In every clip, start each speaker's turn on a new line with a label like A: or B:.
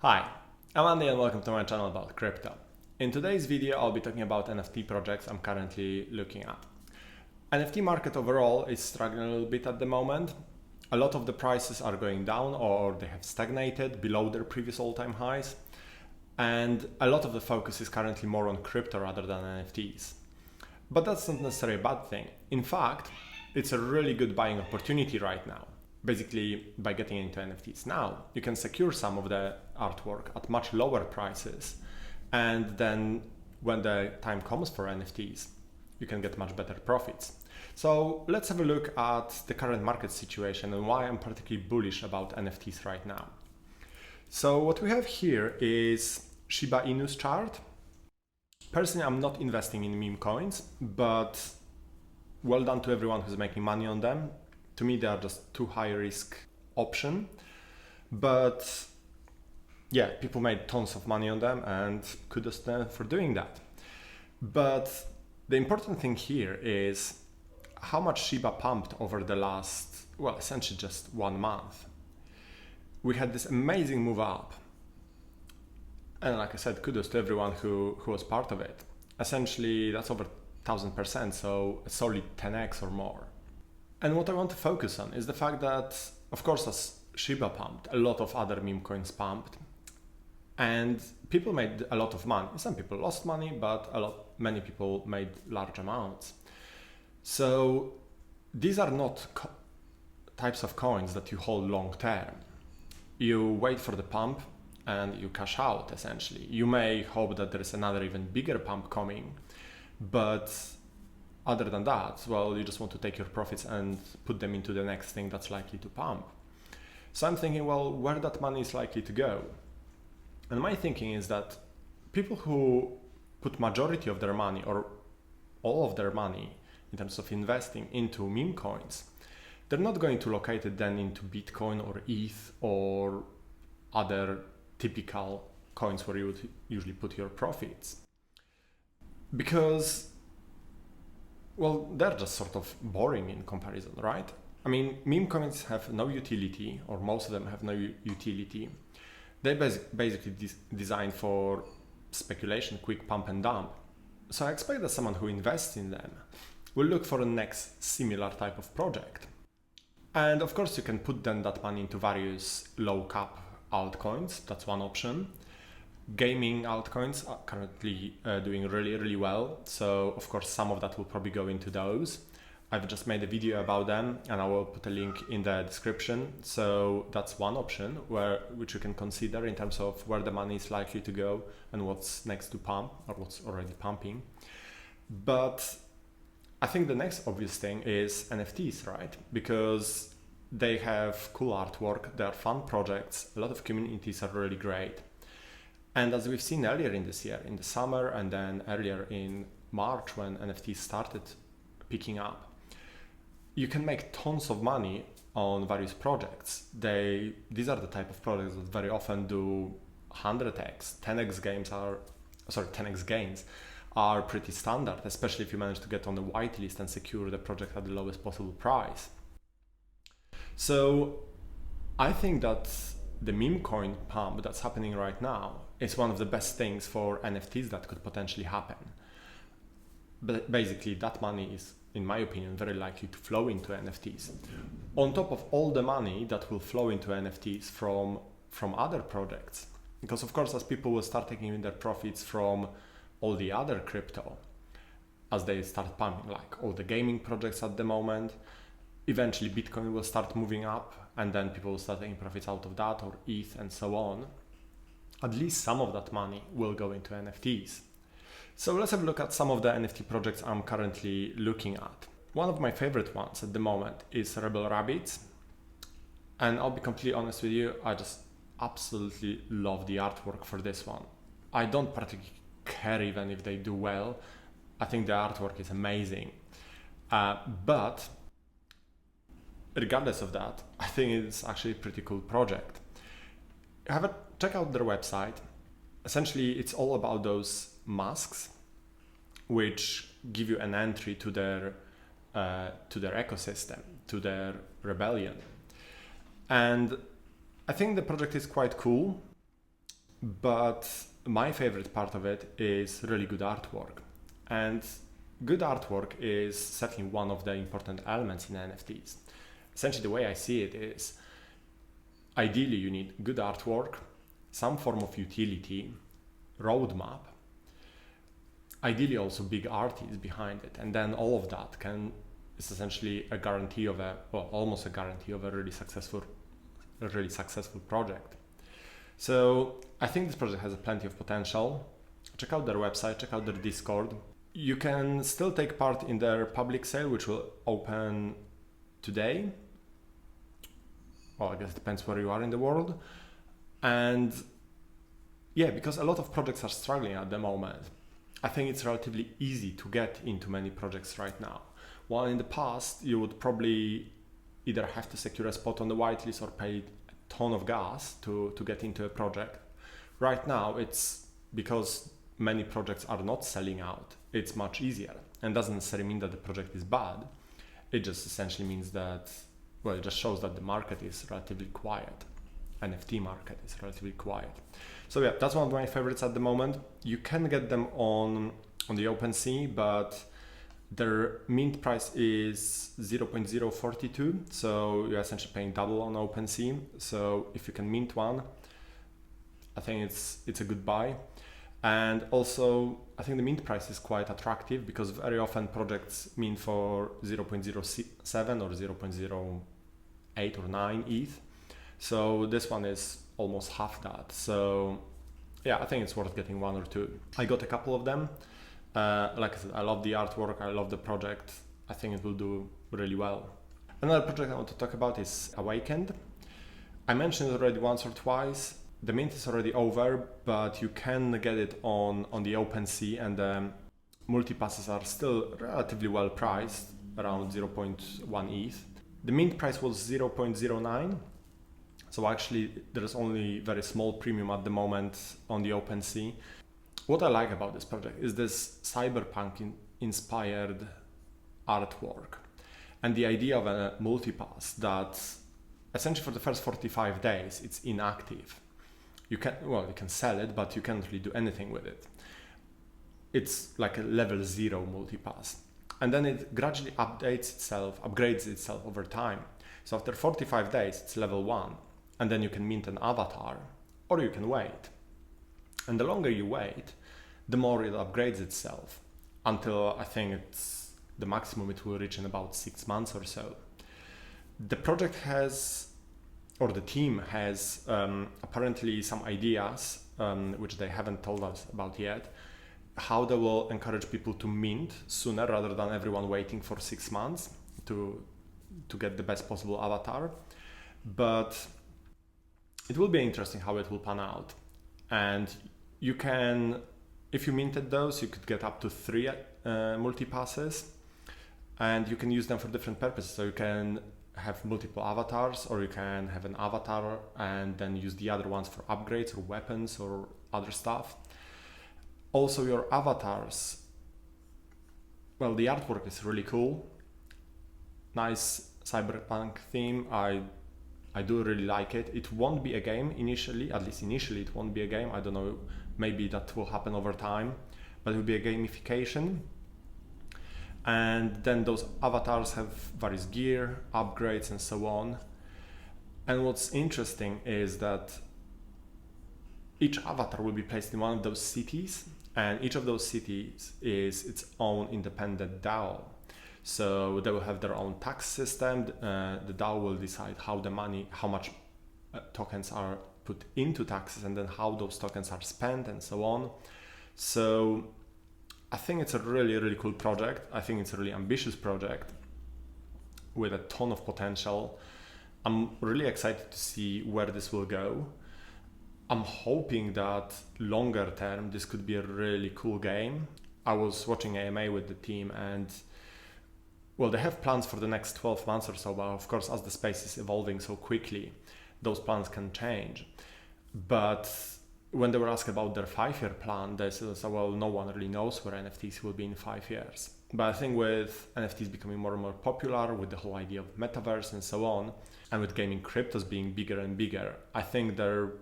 A: Hi, I'm Andy and welcome to my channel about crypto. In today's video, I'll be talking about NFT projects I'm currently looking at. NFT market overall is struggling a little bit at the moment. A lot of the prices are going down or they have stagnated below their previous all-time highs. And a lot of the focus is currently more on crypto rather than NFTs. But that's not necessarily a bad thing. In fact, it's a really good buying opportunity right now. Basically, by getting into NFTs now, you can secure some of the artwork at much lower prices. And then when the time comes for NFTs, you can get much better profits. So let's have a look at the current market situation and why I'm particularly bullish about NFTs right now. So what we have here is Shiba Inu's chart. Personally, I'm not investing in meme coins, but well done to everyone who's making money on them. To me, they are just too high risk option. But yeah, people made tons of money on them and kudos to them for doing that. But the important thing here is how much Shiba pumped over the last, well, essentially just 1 month. We had this amazing move up. And like I said, kudos to everyone who was part of it. Essentially, that's over 1000%, so a solid 10x or more. And what I want to focus on is the fact that, of course, as Shiba pumped, a lot of other meme coins pumped, and people made a lot of money. Some people lost money, but many people made large amounts. So these are not types of coins that you hold long term. You wait for the pump and you cash out, essentially. You may hope that there is another even bigger pump coming, but other than that, well, you just want to take your profits and put them into the next thing that's likely to pump. So I'm thinking, well, where that money is likely to go? And my thinking is that people who put majority of their money or all of their money in terms of investing into meme coins, they're not going to locate it then into Bitcoin or ETH or other typical coins where you would usually put your profits. Because, well, they're just sort of boring in comparison, right? I mean, meme coins have no utility, or most of them have no utility. They're basically designed for speculation, quick pump and dump. So I expect that someone who invests in them will look for a next similar type of project. And of course, you can put then that money into various low cap altcoins. That's one option. Gaming altcoins are currently doing really well. So of course, some of that will probably go into those. I've just made a video about them and I will put a link in the description. So that's one option which you can consider in terms of where the money is likely to go and what's next to pump or what's already pumping. But I think the next obvious thing is NFTs, right? Because they have cool artwork, they are fun projects, a lot of communities are really great. And as we've seen earlier in this year, in the summer and then earlier in March when NFTs started picking up, you can make tons of money on various projects. These are the type of projects that very often do 100x, 10x gains are pretty standard, especially if you manage to get on the whitelist and secure the project at the lowest possible price. So I think that the meme coin pump that's happening right now is one of the best things for NFTs that could potentially happen. But basically that money is, in my opinion, very likely to flow into NFTs. On top of all the money that will flow into NFTs from other projects. Because of course, as people will start taking in their profits from all the other crypto, as they start pumping, like all the gaming projects at the moment, eventually Bitcoin will start moving up and then people will start taking profits out of that, or ETH and so on. At least some of that money will go into NFTs. So let's have a look at some of the NFT projects I'm currently looking at. One of my favorite ones at the moment is Rebel Rabbits. And I'll be completely honest with you, I just absolutely love the artwork for this one. I don't particularly care even if they do well. I think the artwork is amazing. But regardless of that, I think it's actually a pretty cool project. Check out their website. Essentially, it's all about those masks, which give you an entry to their ecosystem, to their rebellion. And I think the project is quite cool. But my favorite part of it is really good artwork. And good artwork is certainly one of the important elements in NFTs. Essentially, the way I see it is, ideally you need good artwork, some form of utility, roadmap, ideally also big artists behind it, and then all of that is essentially a guarantee of almost a guarantee of a really successful project. So I think this project has plenty of potential. Check out their website, check out their Discord. You can still take part in their public sale, which will open today. Well, I guess it depends where you are in the world. And yeah, because a lot of projects are struggling at the moment, I think it's relatively easy to get into many projects right now. While in the past, you would probably either have to secure a spot on the whitelist or pay a ton of gas to get into a project. Right now, it's because many projects are not selling out, it's much easier. And doesn't necessarily mean that the project is bad. It just essentially means that, well, it just shows that the market is relatively quiet. NFT market is relatively quiet. So yeah, that's one of my favorites at the moment. You can get them on the OpenSea, but their mint price is 0.042, so you're essentially paying double on OpenSea. So if you can mint one, I think it's a good buy. And also, I think the mint price is quite attractive because very often projects mint for 0.07 or 0.08 or 9 ETH. So this one is almost half that. So yeah, I think it's worth getting one or two. I got a couple of them. Like I said, I love the artwork, I love the project. I think it will do really well. Another project I want to talk about is Awakened. I mentioned it already once or twice. The mint is already over, but you can get it on the OpenSea, and the multipasses are still relatively well priced, around 0.1 ETH. The mint price was 0.09. So actually there's only very small premium at the moment on the OpenSea. What I like about this project is this cyberpunk inspired artwork and the idea of a multipass that essentially for the first 45 days it's inactive. You can sell it, but you can't really do anything with it. It's like a level 0 multipass. And then it gradually upgrades itself over time. So after 45 days, it's level 1. And then you can mint an avatar, or you can wait. And the longer you wait, the more it upgrades itself, until I think it's the maximum it will reach in about 6 months or so. The project the team has apparently some ideas, which they haven't told us about yet, how they will encourage people to mint sooner rather than everyone waiting for 6 months to get the best possible avatar. But it will be interesting how it will pan out. And you can, if you minted those, you could get up to 3 multipasses, and you can use them for different purposes. So you can have multiple avatars, or you can have an avatar and then use the other ones for upgrades or weapons or other stuff. Also, your avatars, well, the artwork is really cool. Nice cyberpunk theme. I do really like it. It won't be a game initially, at least initially it won't be a game. I don't know, maybe that will happen over time, but it will be a gamification. And then those avatars have various gear, upgrades, and so on. And what's interesting is that each avatar will be placed in one of those cities, and each of those cities is its own independent DAO. So they will have their own tax system. The DAO will decide how much tokens are put into taxes, and then how those tokens are spent, and so on. So I think it's a really, really cool project. I think it's a really ambitious project with a ton of potential. I'm really excited to see where this will go. I'm hoping that longer term, this could be a really cool game. I was watching AMA with the team, and well, they have plans for the next 12 months or so, but of course, as the space is evolving so quickly, those plans can change. But when they were asked about their 5-year plan, they said, well, no one really knows where NFTs will be in 5 years. But I think with NFTs becoming more and more popular, with the whole idea of metaverse and so on, and with gaming cryptos being bigger and bigger, I think they're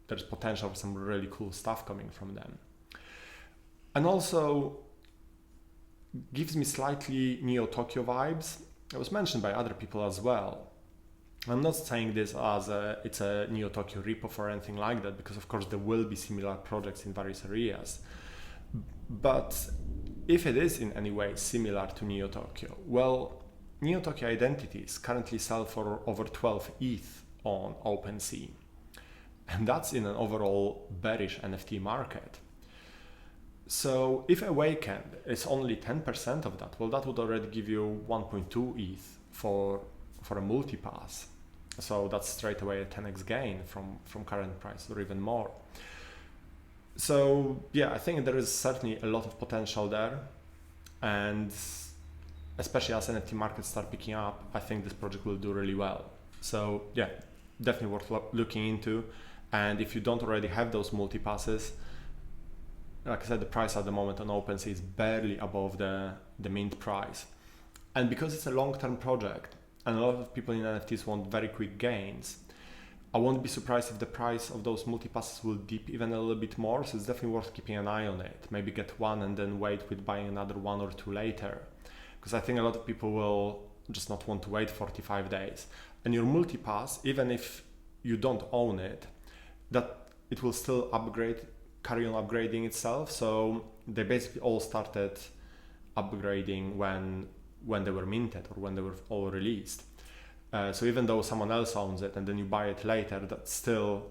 A: there's potential for some really cool stuff coming from them. And also gives me slightly Neo Tokyo vibes. It was mentioned by other people as well. I'm not saying this as it's a Neo Tokyo ripoff or anything like that, because of course there will be similar projects in various areas. But if it is in any way similar to Neo Tokyo, well, Neo Tokyo identities currently sell for over 12 ETH on OpenSea. And that's in an overall bearish NFT market. So if Awakened is only 10% of that, well, that would already give you 1.2 ETH for a multipass. So that's straight away a 10x gain from current price or even more. So yeah, I think there is certainly a lot of potential there. And especially as NFT markets start picking up, I think this project will do really well. So yeah, definitely worth looking into. And if you don't already have those multipasses, like I said, the price at the moment on OpenSea is barely above the mint price. And because it's a long-term project and a lot of people in NFTs want very quick gains, I won't be surprised if the price of those multipasses will dip even a little bit more. So it's definitely worth keeping an eye on it. Maybe get one and then wait with buying another one or two later. Because I think a lot of people will just not want to wait 45 days. And your multipass, even if you don't own it, that it will still carry on upgrading itself. So they basically all started upgrading when they were minted or when they were all released. So even though someone else owns it and then you buy it later, that's still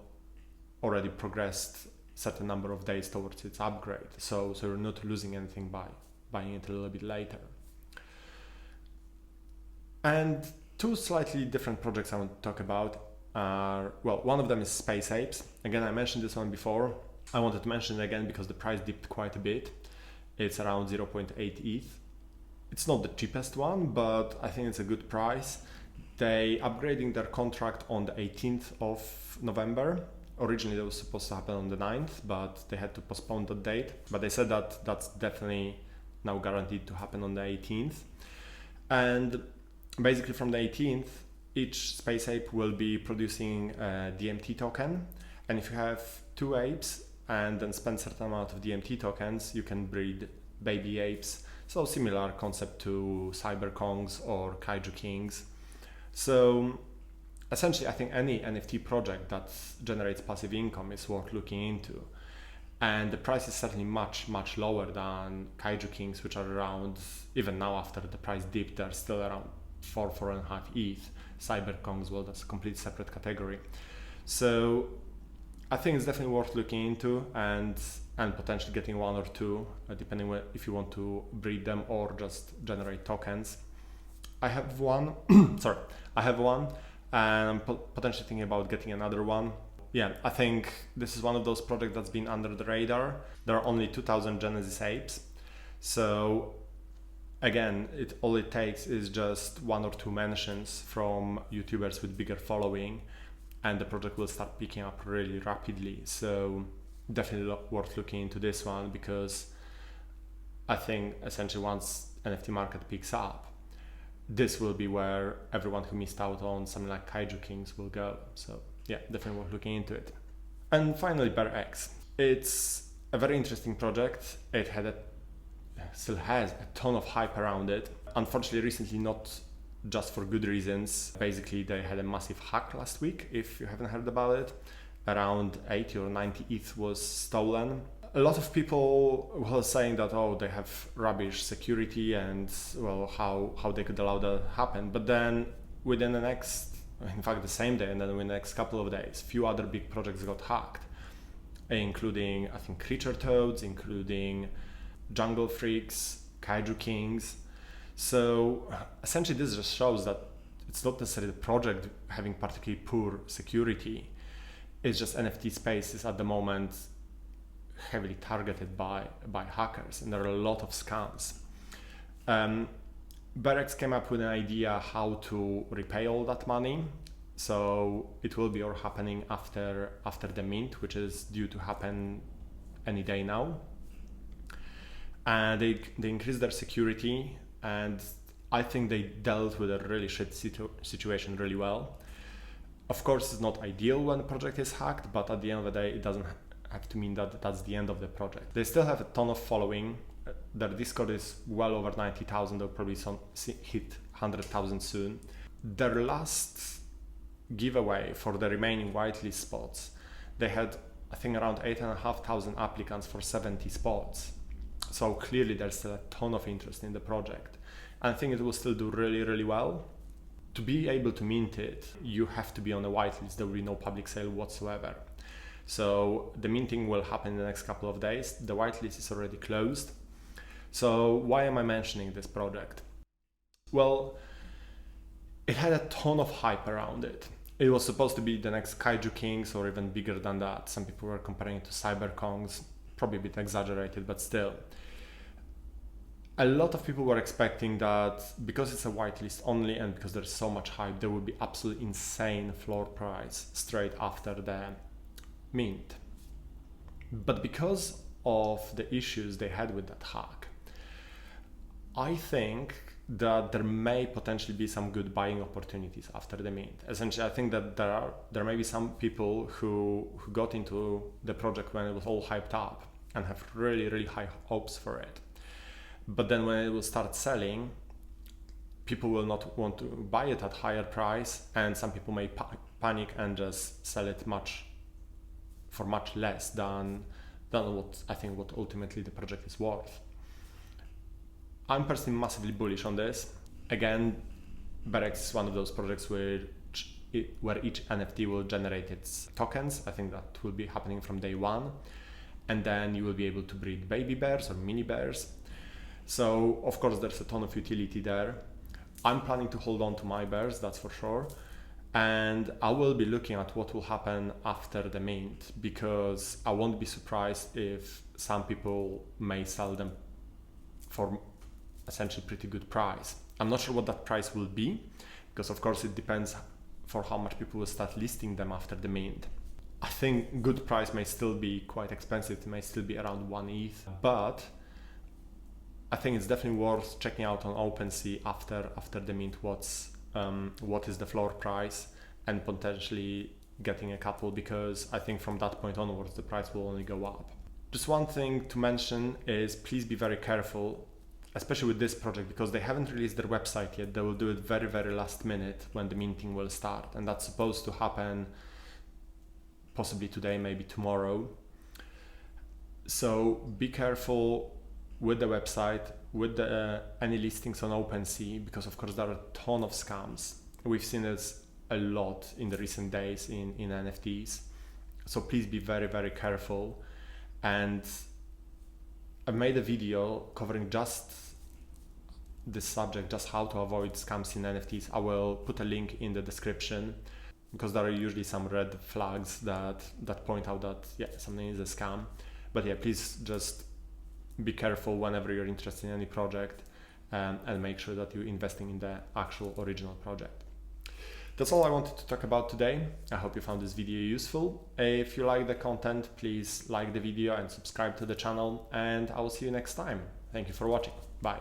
A: already progressed certain number of days towards its upgrade. So you're not losing anything by buying it a little bit later. And two slightly different projects I want to talk about are, well, one of them is Space Apes. Again, I mentioned this one before. I wanted to mention it again because the price dipped quite a bit. It's around 0.8 ETH. It's not the cheapest one, but I think it's a good price. They upgrading their contract on the 18th of November. Originally, that was supposed to happen on the 9th, but they had to postpone the date. But they said that that's definitely now guaranteed to happen on the 18th. And basically from the 18th, each Space Ape will be producing a DMT token. And if you have two apes and then spend a certain amount of DMT tokens, you can breed baby apes. So similar concept to Cyber Kongs or Kaiju Kings. So essentially, I think any NFT project that generates passive income is worth looking into. And the price is certainly much, much lower than Kaiju Kings, which are around, even now after the price dipped, they're still around 4.5 ETH. Cyber Kongs, well, that's a complete separate category. So I think it's definitely worth looking into and potentially getting one or two, depending on if you want to breed them or just generate tokens. I have one, and I'm potentially thinking about getting another one. Yeah, I think this is one of those projects that's been under the radar. There are only 2,000 Genesis apes. So again, all it takes is just one or two mentions from YouTubers with bigger following, and the project will start picking up really rapidly. So definitely worth looking into this one, because I think essentially once NFT market picks up, this will be where everyone who missed out on something like Kaiju Kings will go. So yeah, definitely worth looking into it. And finally, Barrex. It's a very interesting project. It still has a ton of hype around it. Unfortunately, recently not just for good reasons. Basically, they had a massive hack last week, if you haven't heard about it. Around 80 or 90 ETH was stolen. A lot of people were saying that, oh, they have rubbish security and, well, how they could allow that to happen. But then within the same day and then within the next couple of days, few other big projects got hacked, including, I think, Creature Toads, including Jungle Freaks, Kaiju Kings. So essentially this just shows that it's not necessarily the project having particularly poor security. It's just NFT space is at the moment heavily targeted by hackers, and there are a lot of scams. Barrex came up with an idea how to repay all that money. So it will be all happening after the mint, which is due to happen any day now. And they increased their security, and I think they dealt with a really shit situation really well. Of course, it's not ideal when a project is hacked, but at the end of the day, it doesn't have to mean that that's the end of the project. They still have a ton of following. Their Discord is well over 90,000. They'll probably hit 100,000 soon. Their last giveaway for the remaining whitelist spots, they had, I think, around 8,500 applicants for 70 spots. So clearly there's still a ton of interest in the project. I think it will still do really, really well. To be able to mint it, you have to be on a whitelist. There will be no public sale whatsoever. So the minting will happen in the next couple of days. The whitelist is already closed. So why am I mentioning this project? Well, it had a ton of hype around it. It was supposed to be the next Kaiju Kings or even bigger than that. Some people were comparing it to Cyberkongs, probably a bit exaggerated, but still. A lot of people were expecting that because it's a whitelist only and because there's so much hype, there would be absolutely insane floor price straight after the mint. But because of the issues they had with that hack, I think that there may potentially be some good buying opportunities after the mint. Essentially, I think that there may be some people who got into the project when it was all hyped up and have really, really high hopes for it. But then when it will start selling, people will not want to buy it at higher price, and some people may panic and just sell it for much less than what ultimately the project is worth. I'm personally massively bullish on this. Again, Barrex is one of those projects where each NFT will generate its tokens. I think that will be happening from day one. And then you will be able to breed baby bears or mini bears. So of course there's a ton of utility there. I'm planning to hold on to my bears, that's for sure. And I will be looking at what will happen after the mint, because I won't be surprised if some people may sell them for essentially pretty good price. I'm not sure what that price will be, because of course it depends for how much people will start listing them after the mint. I think good price may still be quite expensive. It may still be around 1 ETH, but I think it's definitely worth checking out on OpenSea after the mint what is the floor price, and potentially getting a couple, because I think from that point onwards the price will only go up. Just one thing to mention is please be very careful, especially with this project, because they haven't released their website yet. They will do it very, very last minute when the minting will start, and that's supposed to happen possibly today, maybe tomorrow. So be careful with the website, with any listings on OpenSea, because of course there are a ton of scams. We've seen this a lot in the recent days in NFTs. So please be very, very careful. And I've made a video covering just this subject, just how to avoid scams in NFTs. I will put a link in the description, because there are usually some red flags that point out that something is a scam. But please just be careful whenever you're interested in any project, and make sure that you're investing in the actual original project. That's all I wanted to talk about today. I hope you found this video useful. If you like the content, please like the video and subscribe to the channel, and I will see you next time. Thank you for watching. Bye.